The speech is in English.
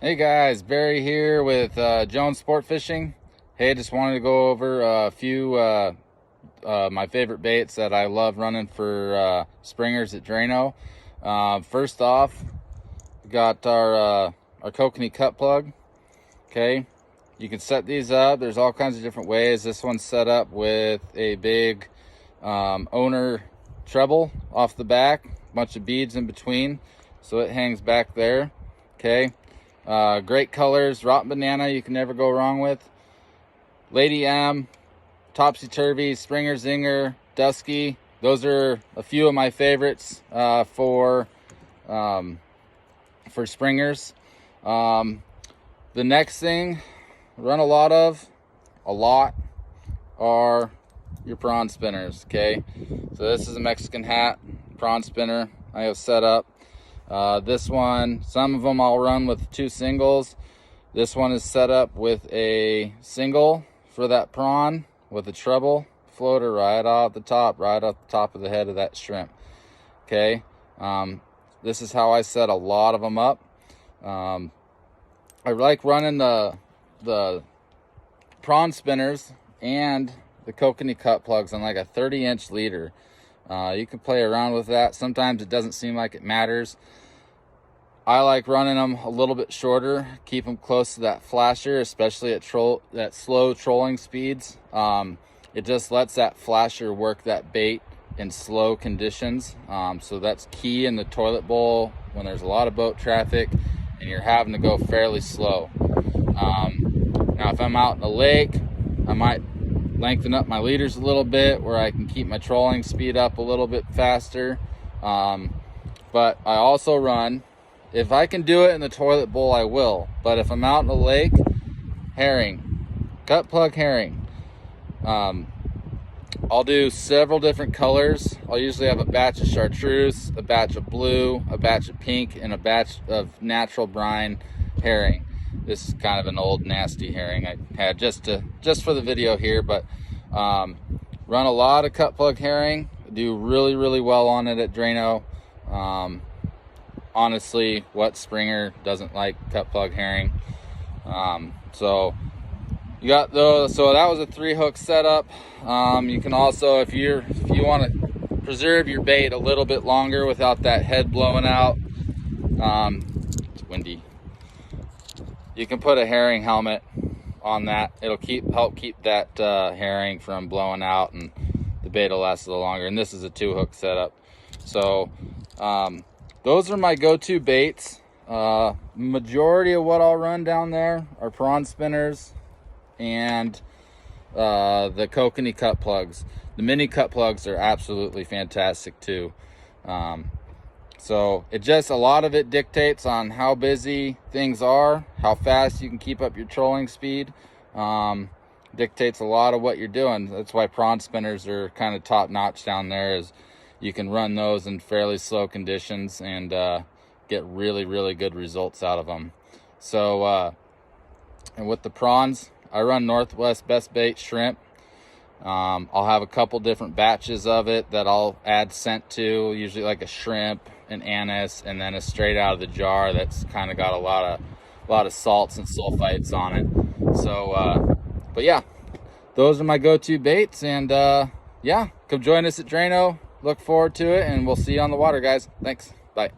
Hey guys, Barry here with Jones Sport Fishing. Hey, just wanted to go over a few my favorite baits that I love running for springers at Drano. First off, we got our kokanee cut plug. Okay, you can set these up. There's all kinds of different ways. This one's set up with a big owner treble off the back, a bunch of beads in between, so it hangs back there. Okay. Great colors, rotten banana, you can never go wrong with. Lady M, Topsy Turvy, Springer Zinger, Dusky. Those are a few of my favorites for springers. The next thing I run a lot are your prawn spinners. Okay, so this is a Mexican hat prawn spinner I have set up. This one, some of them I'll run with 2 singles. This one is set up with a single for that prawn with a treble floater right off the top of the head of that shrimp. Okay, this is how I set a lot of them up. I like running the prawn spinners and the kokanee cut plugs on like a 30-inch leader. You can play around with that. Sometimes it doesn't seem like it matters. I like running them a little bit shorter, keep them close to that flasher, especially at slow trolling speeds. It just lets that flasher work that bait in slow conditions. So that's key in the toilet bowl when there's a lot of boat traffic and you're having to go fairly slow. Now if I'm out in the lake, I might lengthen up my leaders a little bit where I can keep my trolling speed up a little bit faster. But I also run, if I can do it in the toilet bowl, I will. But if I'm out in the lake, herring, cut plug herring. I'll do several different colors. I'll usually have a batch of chartreuse, a batch of blue, a batch of pink, and a batch of natural brine herring. This is kind of an old nasty herring I had just for the video here, but run a lot of cut plug herring. Do really well on it at Drano. Honestly, what springer doesn't like cut plug herring? So you got those. So that was a 3-hook setup. You can also, if you want to preserve your bait a little bit longer without that head blowing out, it's windy, you can put a herring helmet on that. It'll help keep that herring from blowing out, and the bait will last a little longer. And this is a 2-hook setup. So those are my go-to baits. Majority of what I'll run down there are prawn spinners and the kokanee cut plugs. The mini cut plugs are absolutely fantastic too. So a lot of it dictates on how busy things are, how fast you can keep up your trolling speed. Dictates a lot of what you're doing. That's why prawn spinners are kind of top notch down there, is you can run those in fairly slow conditions and get really good results out of them. So and with the prawns, I run Northwest Best Bait shrimp. I'll have a couple different batches of it that I'll add scent to, usually like a shrimp, an anise, and then a straight out of the jar that's kind of got a lot of salts and sulfites on it. So but yeah, those are my go-to baits, and yeah, come join us at Drano. Look forward to it, and we'll see you on the water, guys. Thanks. Bye.